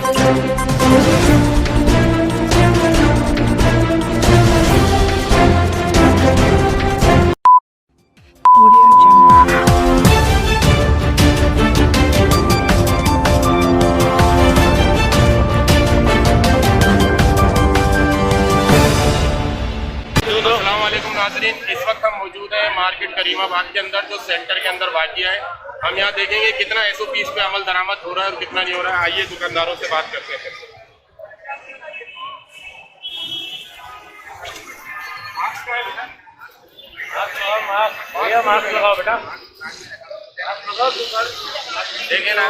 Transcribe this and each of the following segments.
इस वक्त हम मौजूद हैं मार्केट करीमाबाद के अंदर, जो सेंटर के अंदर वाक़िया है। हम यहाँ देखेंगे कितना SOPs पे अमल दरामद हो रहा है और कितना नहीं हो रहा है। आइए दुकानदारों से बात करते हैं। मास्क लगाओ बेटा, देखे ना।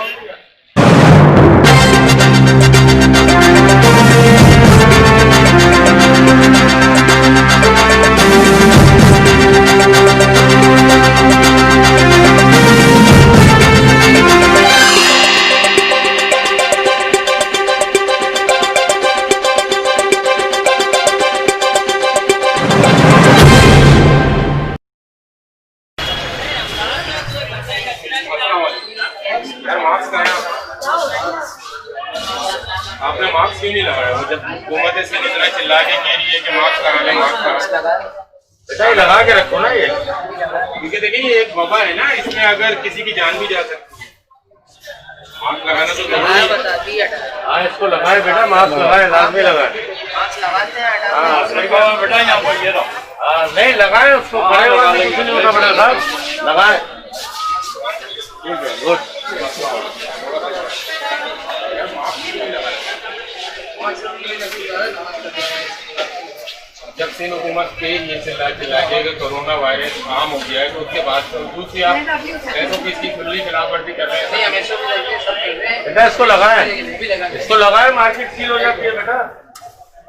आपने मास्क क्यों नहीं लगाया? जब हुकूमत से इतना चिल्ला के कह रही है कि मास्क लगा लें, मास्क बेटा लगा के रखो ना ये, क्योंकि देखिए ये एक वबा है ना, इसमें अगर किसी की जान भी जा सकती है। मास्क लगाना तो जरूरी है। हाँ इसको लगाए बेटा, मास्क लगाए, लाजमी लगाए। हाँ बेटा यहाँ पर ये रहो, नहीं लगाए उसको, खड़े होने कुछ नहीं होता बेटा साहब, लगाए। ठीक है, गुड। जब से हुकूमत के ये चिल्ला के कोरोना वायरस आम हो गया है, तो उसके बाद दूसरी आप SOPs की खुली खिलाफ वर्जी कर रहे हैं। बेटा इसको लगाए, इसको लगाए, मार्केट सील हो जाती है बेटा।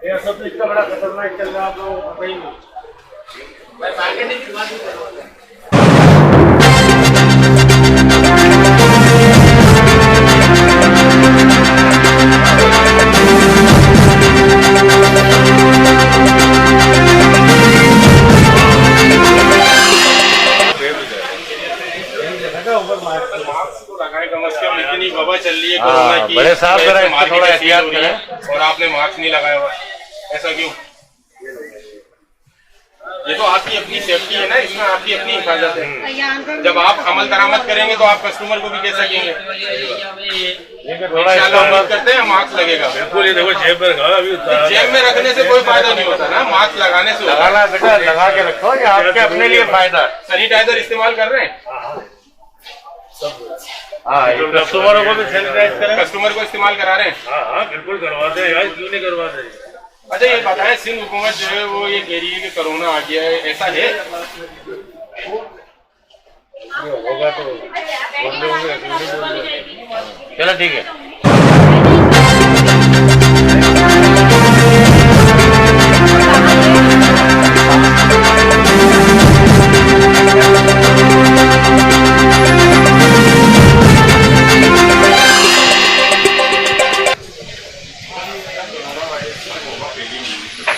ये सब इसका बड़ा खतरनाक चल रहा है, आप लोग पता ही नहीं। इतनी वबा चल रही है कोरोना की, बड़े साहब जरा थोड़ा एहतियात करें। और आपने मास्क नहीं लगाया हुआ, ऐसा क्यों? ये तो आपकी अपनी सेफ्टी है ना, इसमें आपकी अपनी हिफाजत है। जब आप अमल दरामद करेंगे तो आप कस्टमर को भी कह सकेंगे। इंशाल्लाह उम्मीद करते हैं मास्क लगेगा। बिल्कुल, ये देखो जेब में रखा, अभी जेब में रखने से कोई फायदा नहीं होता ना, मास्क लगाने से लगाना बेटा, लगा के रखो, ये आपके अपने लिए फायदा। सैनिटाइजर इस्तेमाल कर रहे हैं? हाँ, कस्टमरों को भी सैनिटाइज करें। कस्टमर को इस्तेमाल करा रहे हैं? हाँ बिल्कुल करवाते हैं यार, क्यों नहीं करवाते। अच्छा ये बताएं, सिंध हुकूमत जो है वो ये कह रही है कि कोरोना आ गया है, ऐसा है? होगा तो चलो ठीक है।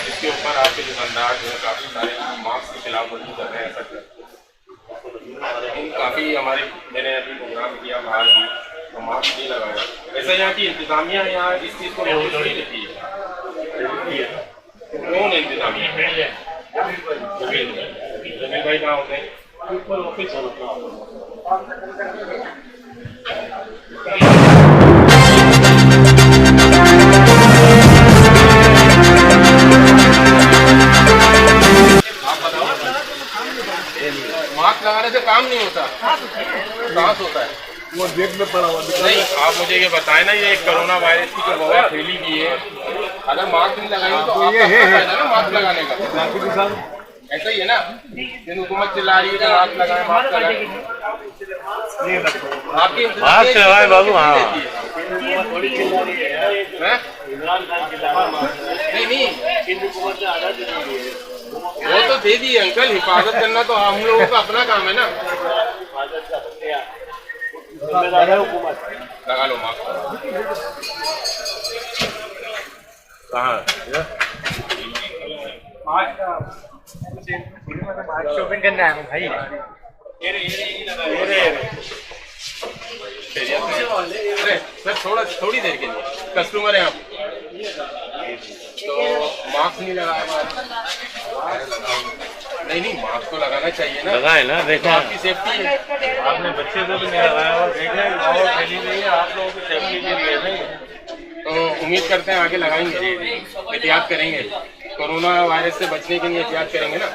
इसके ऊपर आपके दुकानदार जो है काफी सारे मास्क की खिलाफ वर्जी कर रहे हैं, ऐसा लेकिन काफी हमारे, मैंने अभी प्रोग्राम किया बाहर भी, तो मास्क नहीं लगाया। ऐसा यहाँ की इंतजामिया यहाँ इस चीज को नोटिस नहीं देती है। कौन इंतजामिया? जमील भाई कहाँ होते हैं? मास्क लगाने से काम नहीं होता, सांस होता है। वो जेब में पड़ा हुआ नहीं, आप मुझे ये बताएं ना, ये कोरोना वायरस की जो वबा फैली हुई है, अगर मास्क नहीं लगाएंगे तो आपका फायदा ना मास्क लगाने का। ऐसा ही है ना, जिन हुकूमत चिल्ला रही है कि मास्क लगाएं, मास्क लगाएं। आपकी मास्क लगाए बाबू। हाँ नहीं, वो तो दे दी अंकल, हिफाजत करना तो हम लोगों का अपना काम है ना। लगा लो मास्क। कहाँ शॉपिंग करने आया हूँ भाई। अरे सर थोड़ी देर के लिए कस्टमर है आप तो मास्क नहीं लगाया नहीं मास्क तो लगाना चाहिए ना। लगाए ना, देखा आपकी सेफ्टी है। आपने बच्चे से भी नहीं लगाया और देख रहे हैं और फैली नहीं है आप लोगों की सेफ्टी के लिए नहीं। तो उम्मीद करते हैं आगे लगाएंगे, एहतियात करेंगे, कोरोना वायरस से बचने के लिए एहतियात करेंगे ना।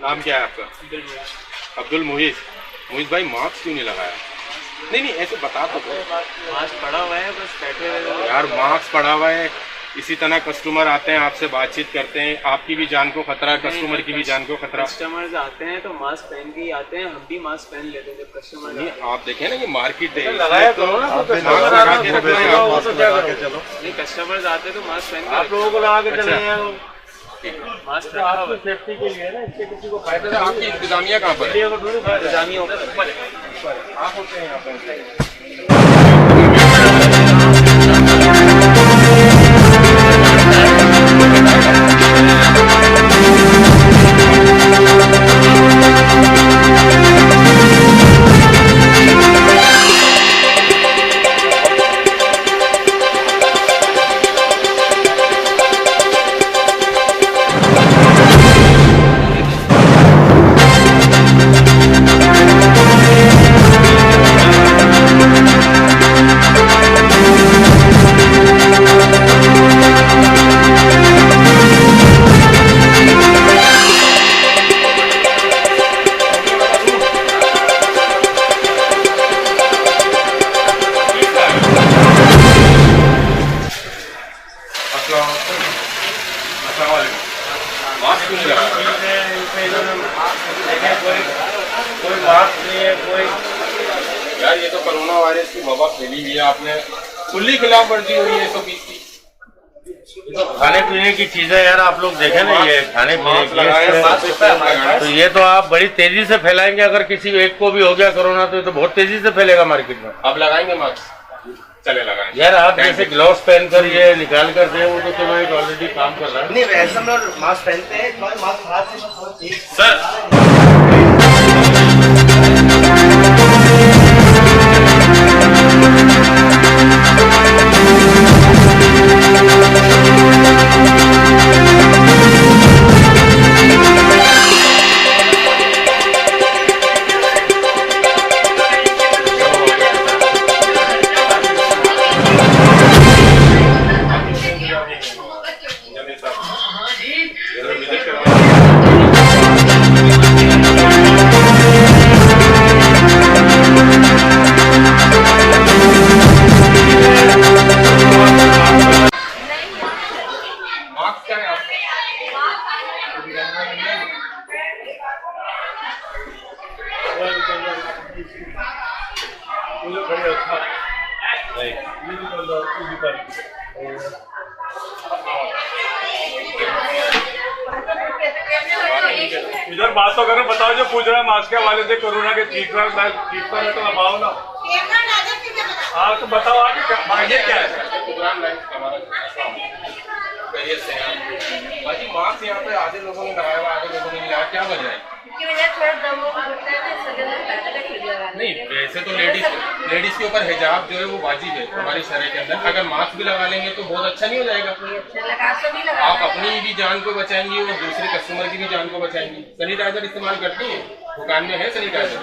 नाम क्या है आपका? अब्दुल मुहीस भाई, मास्क क्यों नहीं लगाया? नहीं ऐसे बता तो मास्क पड़ा हुआ है, बस बैठे हुए यार, मास्क पड़ा हुआ है। इसी तरह कस्टमर आते हैं, आपसे बातचीत करते हैं, आपकी भी जान को खतरा, कस्टमर की भी जान को खतरा। कस्टमर्स आते हैं तो मास्क पहन के ही आते हैं, हम भी मास्क पहन लेते हैं जब कस्टमर नहीं, आप देखें ना, ये मार्केट है, लगाया करो ना, मास्क लगा के रखना है आपको। नहीं, कस्टमर्स आते हैं तो मास्क पहन आप लोगों को लगा के चले अच्छा। मास्क तो आपकी सेफ्टी के लिए ना, इससे किसी को फायदा तो आपकी इंतजामिया कहाँ पर है? को थोड़ी फायदा। इंतजामी होगा। आप होते हैं यहाँ पर। मास्क क्यों नहीं लगा? कोई मास्क नहीं है कोई। यार, ये तो कोरोना वायरस की वबा फैली हुई है, आपने खुली खिलाफ वर्जी हो रही है 120 की। तो खाने पीने की चीजें यार आप लोग देखें ना, ये खाने पीने मास्क लगाया, की तो ये तो आप बड़ी तेजी से फैलाएंगे। अगर किसी एक को भी हो गया कोरोना तो ये तो बहुत तेजी से फैलेगा मार्केट में। आप लगाएंगे मास्क? चले लगाएंगे यार आप जैसे ग्लव्स पहन कर ये निकाल कर दे, वो तो तुम्हारे ऑलरेडी काम कर रहा है। नहीं, वैसे हम लोग मास्क पहनते हैं, मास्क हाथ से सर। मास्क क्या है आपका? इधर बात तो करो, बताओ जो पूछ रहा है मास्क के हवाले से, कोरोना के ट्रीटमेंट है तो लगाओ ना। हाँ तो बताओ आगे क्या है? बाकी मास्क यहाँ पे आधे लोगों ने लगाया हुआ, आधे लोगों ने नहीं लगाया, क्या वजह है? नहीं, वैसे तो लेडीज के ऊपर हिजाब जो है वो वाजिब है हमारी शरय के अंदर। अगर मास्क भी लगा लेंगे तो बहुत अच्छा नहीं हो जाएगा? आप अपनी भी जान को बचाएंगी और दूसरे कस्टमर की भी जान को बचाएंगी। सैनिटाइजर इस्तेमाल करती है, दुकान में है सैनिटाइजर।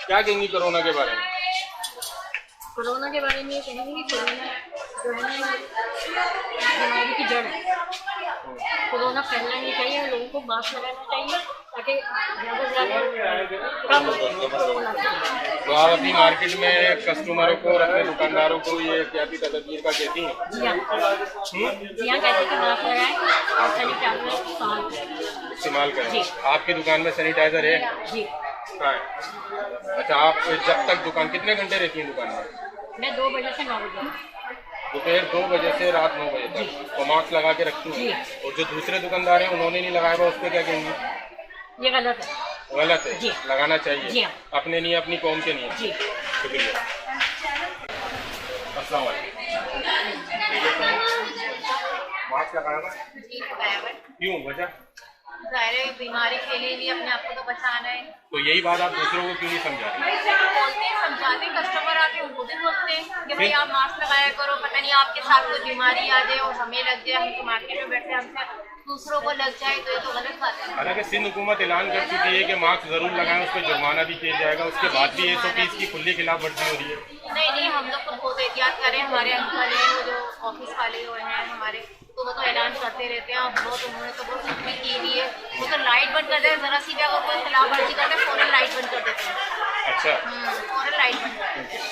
क्या कहेंगी कोरोना के बारे में? कोरोना के बारे में ये कहेंगे कि कोरोना जो है ना बीमारी की जड़ है। कोरोना फैलना नहीं चाहिए, लोगों को मास्क लगाना चाहिए ताकि ज़्यादा से ज़्यादा कम कोरोना फैले। तो आप अपनी मार्केट में कस्टमरों को और अपने दुकानदारों को ये एहतियाती तदबीर का कहती हैं? जी हाँ, कहते हैं कि मास्क लगाएं और सैनिटाइजर इस्तेमाल करें। जी। आपकी दुकान में सैनिटाइजर है? जी। हाँ। अच्छा, आप जब तक दुकान कितने घंटे रहती हैं दुकान में? मैं 2 बजे से 9 बजे। दोपहर 2 बजे से रात 9 बजे तक तो मास्क लगा के रखती हूँ। और जो दूसरे दुकानदार हैं उन्होंने नहीं लगाया हुआ, उस पर क्या कहेंगी? ये गलत है। गलत है? जी। लगाना चाहिए। जी हाँ। अपने नहीं, अपनी कौम के नहीं। जी। शुक्रिया। अस्सलाम वालेकुम। मास्क लगाया हुआ? जी लगाया हुआ। क्यों, वजह? ज़ाहिर है बीमारी फैली हुई, अपने आप को तो बचाना है। तो यही बात आप दूसरों को क्यों नहीं समझा रहे? बोलते हैं, समझाते हैं, कस्टमर आते हैं उनको भी बोलते हैं कि भाई आप मास्क लगाया करो, पता नहीं आपके साथ कोई बीमारी आ जाए और हमें लग जाए, हम तो मार्केट में बैठे हमसे दूसरों को लग जाए, तो ये तो गलत बात है। हालांकि सिंध हुकूमत ऐलान कर चुकी है कि मास्क जरूर लगाएं, उस पर जुर्माना भी किया जाएगा। उसके बाद भी SOPs की खुली खिलाफ वर्जी हो रही है। नहीं, हम लोग तो बहुत एहतियात करें। हमारे अंकल हैं वो जो ऑफिस वाले वो हैं हमारे, तो वो तो ऐलान करते रहते हैं। बहुत उन्होंने तो बहुत खुद भी की हुई है। वो तो लाइट बंद कर देते हैं, जरा सी भी अगर कोई खिलाफ वर्जी करते हैं फौरन लाइट बंद कर देते हैं। अच्छा। फौरन लाइट बंद कर देते हैं।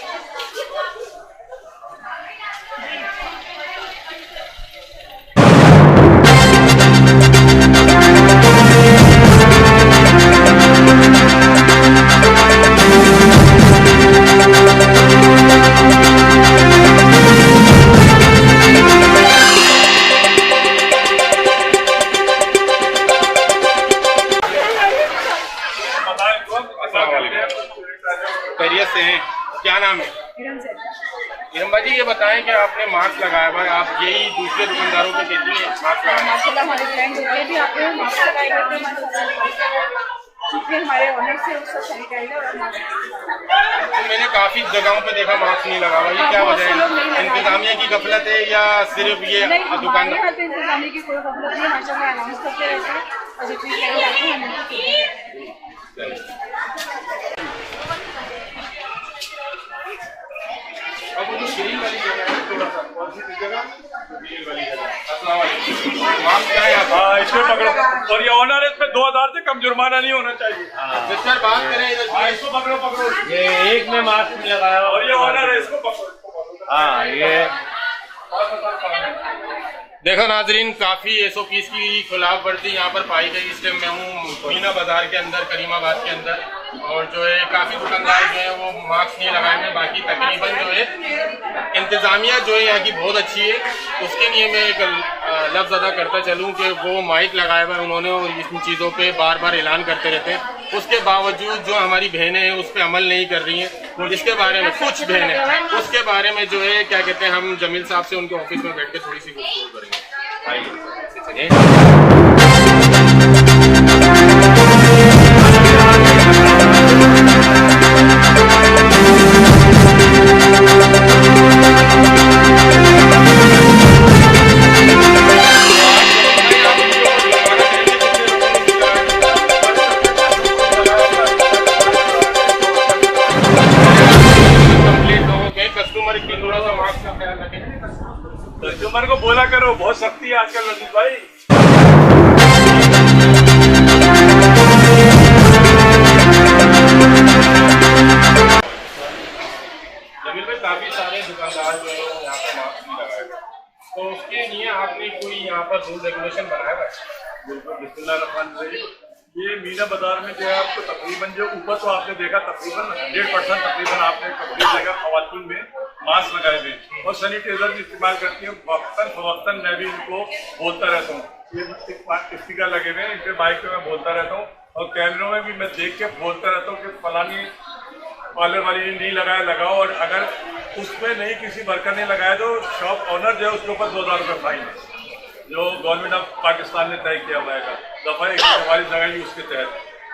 खैरियत से हैं? क्या नाम है? इरम बाजी, ये बताएं कि आपने मास्क लगाया हुआ है, आप यही दूसरे दुकानदारों को कहती हैं मास्क लगाना? माशाल्लाह हमारे फ्रेंड होते भी आते हैं, मास्क लगाए रहते हैं, क्योंकि हमारे ऑनर से उसका सैनिटाइजर और मास्क। तो मैंने काफी जगहों पे देखा मास्क नहीं लगा हुआ, ये क्या वजह है? इंतजामिया की गफलत है या सिर्फ ये दुकान? यहाँ पे इंतजामिया की कोई गफलत नहीं, माशाल्लाह अनाउंस करते रहते हैं और जितनी फ्रेंड आते हैं हम उनको कहते हैं। अब वो जो ग्रीन वाली जगह है, थोड़ा सा कौन सी जगह? ग्रीन वाली जगह। अस्सलाम वालेकुम। मास्क क्या है आप? हाँ, इसमें पकड़ो। और ये ऑनर है, इस पे 2000 से कम जुर्माना नहीं होना चाहिए। सर बात करें इधर। हाँ, इसको पकड़ो। ये एक में मास्क नहीं लगाया और ये ऑनर है, इसको पकड़ो। हाँ, ये देखो नाजरीन, काफी SOPs की खिलाफ वर्जी यहाँ पर पाई गई। इस टाइम मैं हूँ मीना बाजार के अंदर, करीमाबाद के अंदर, और जो है काफी दुकानदार जो है वो मास्क नहीं लगाए हुए। बाकी तकरीबन जो है इंतजामिया जो है यहाँ की बहुत अच्छी है। उसके लिए मैं एक लफ्ज़ अदा करता चलूँ कि वो माइक लगाया हुआ है उन्होंने, और इन चीज़ों पे बार बार ऐलान करते रहते हैं। उसके बावजूद जो हमारी बहनें हैं उस पर अमल नहीं कर रही हैं। इसके बारे में कुछ बहनें, उसके बारे में जो है क्या कहते हैं, हम जमील साहब से उनके ऑफिस में बैठ के थोड़ी सी गुफ्तगू करेंगे। कस्टमर को बोला करो, बहुत सख्ती है आजकल रजीज भाई। जमील भाई, काफी सारे दुकानदार जो है यहाँ पे मास्क नहीं लगाए, तो उसके लिए आपने कोई यहाँ पर रूल रेगुलेशन बनाया हुआ है? बिल्कुल, बिस्मिल्लाहिर्रहमानिर्रहीम। ये मीना बाजार में जो है आपको तकरीबन जो ऊपर तो आपने देखा तकरीबन 100% तकरीबन आपने कवरेज देखा खवातीन में मास्क लगाए हुए और सैनिटाइजर भी इस्तेमाल करती हैं। वक्तन फवक्तन मैं भी इनको बोलता रहता हूँ। ये स्पीकर लगे हुए हैं, इन पर माइक पे मैं बोलता रहता हूँ और कैमरों में भी मैं देख के बोलता रहता हूँ कि फलानी पार्लर वाली नहीं लगाया, लगाओ। और अगर उसमें नहीं किसी वर्कर ने लगाया तो शॉप ऑनर जो है उसके ऊपर 2000 रुपये फाइन है, जो गवर्नमेंट ऑफ पाकिस्तान ने तय किया हुआ है दफ़ा 144 लगाई उसके तहत।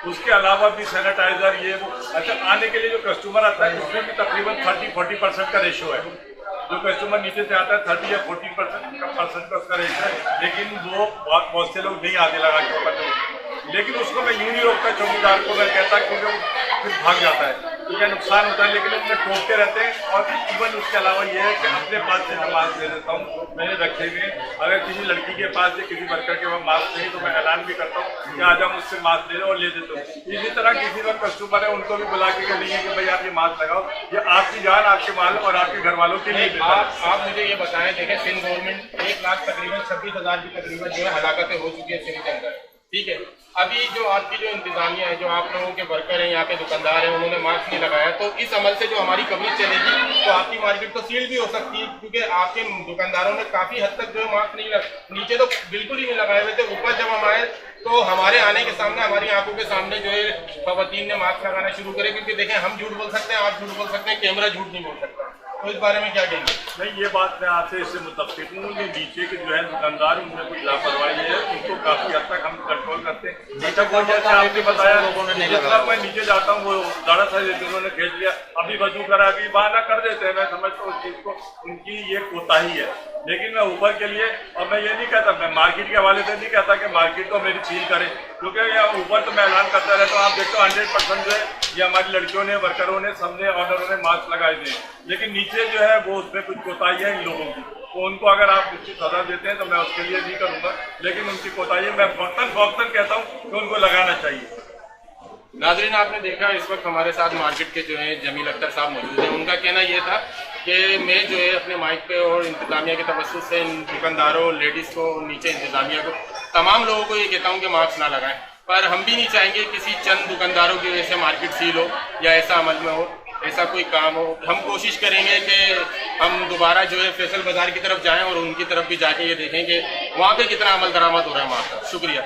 उसके अलावा भी सैनिटाइजर ये वो। अच्छा, आने के लिए जो कस्टमर आता है उसमें भी तकरीबन 30-40% का रेशो है। जो कस्टमर नीचे से आता है 30 या 40% का उसका रेशो है, लेकिन वो बहुत से लोग नहीं आते लगा के ऊपर। लेकिन उसको मैं यूँ नहीं रोकता चौकीदार को, मैं कहता क्योंकि वो फिर भाग जाता है। तो क्या नुकसान होता है, लेकिन उनमें टोकते रहते हैं। और इवन उसके अलावा ये है कि अपने पास से मैं मास्क दे देता हूँ, मैंने रखे हुए। अगर किसी लड़की के पास या किसी वर्कर के पास मास्क नहीं तो मैं ऐलान भी करता हूँ कि आज हम उससे मास्क ले लो और ले देते हूँ। इसी तरह किसी वक्त कस्टमर है उनको भी बुला के नहीं है कि भाई आप ये मास्क लगाओ, ये आपकी जान, आपके माल और आपके घर वालों के लिए। आप मुझे ये बताएं, देखें सिंध गवर्नमेंट 1 लाख तकरीबन 26,000 की तकरीबन जो है हलाकतें हो चुकी है सिंध के अंदर, ठीक है। अभी जो आपकी जो इंतजामिया है, जो आप लोगों के वर्कर हैं, यहाँ के दुकानदार हैं, उन्होंने मास्क नहीं लगाया, तो इस अमल से जो हमारी कवरेज चलेगी तो आपकी मार्केट तो सील भी हो सकती है, क्योंकि आपके दुकानदारों ने काफ़ी हद तक जो है मास्क नहीं नीचे तो बिल्कुल ही नहीं लगाए हुए थे। ऊपर जब हम आए तो हमारे आने के सामने, हमारी आंखों के सामने जो है खवातीन ने मास्क लगाना शुरू करे, क्योंकि देखें हम झूठ बोल सकते हैं, आप झूठ बोल सकते हैं, कैमरा झूठ नहीं बोल सकता। तो इस बारे में क्या कहेंगे? नहीं, ये बात मैं आपसे इससे मुतफ़िक़ हूँ कि नीचे के जो है दुकानदार, उनमें कुछ लापरवाही है, उनको काफ़ी हद तक हम कंट्रोल करते हैं। नीचे को जैसे आपने बताया, मतलब मैं नीचे जाता हूँ, वो ज़्यादा सा उन्होंने खींच लिया, अभी वजू करा, अभी बहाना कर देते हैं। मैं समझता हूँ उस चीज़ को, उनकी ये कोताही है। लेकिन मैं ऊपर के लिए, और मैं ये नहीं कहता, मैं मार्केट के हवाले से नहीं कहता कि मार्केट को मेरी सील करें, क्योंकि यहाँ ऊपर तो मैं ऐलान करता रहता हूँ। आप देखते हो 100% जो है ये हमारी लड़कियों ने, वर्करों ने, सबने, ऑनरों ने मास्क लगाए थे। लेकिन नीचे जो है वो उसमें कुछ कोताही है इन लोगों की, तो उनको अगर आप उसकी सजा देते हैं तो मैं उसके लिए नहीं करूँगा, लेकिन उनकी कोताही मैं वक्तन कहता हूँ कि उनको लगाना चाहिए। नाजरीन, आपने देखा इस वक्त हमारे साथ मार्केट के जो है जमील अख्तर साहब मौजूद हैं। उनका कहना ये था कि मैं जो है अपने माइक पे और इंतजामिया के तवज्जुह से इन दुकानदारों, लेडीज़ को, नीचे इंतजामिया को, तमाम लोगों को ये कहता हूँ कि मास्क ना लगाएं। पर हम भी नहीं चाहेंगे किसी चंद दुकानदारों की वजह से मार्केट सील हो या ऐसा अमल में हो, ऐसा कोई काम हो। हम कोशिश करेंगे कि हम दोबारा जो है फैसल बाज़ार की तरफ जाएँ और उनकी तरफ भी जाके ये देखें कि वहाँ पर कितना अमल दरामद हो रहा है मास्क का। शुक्रिया।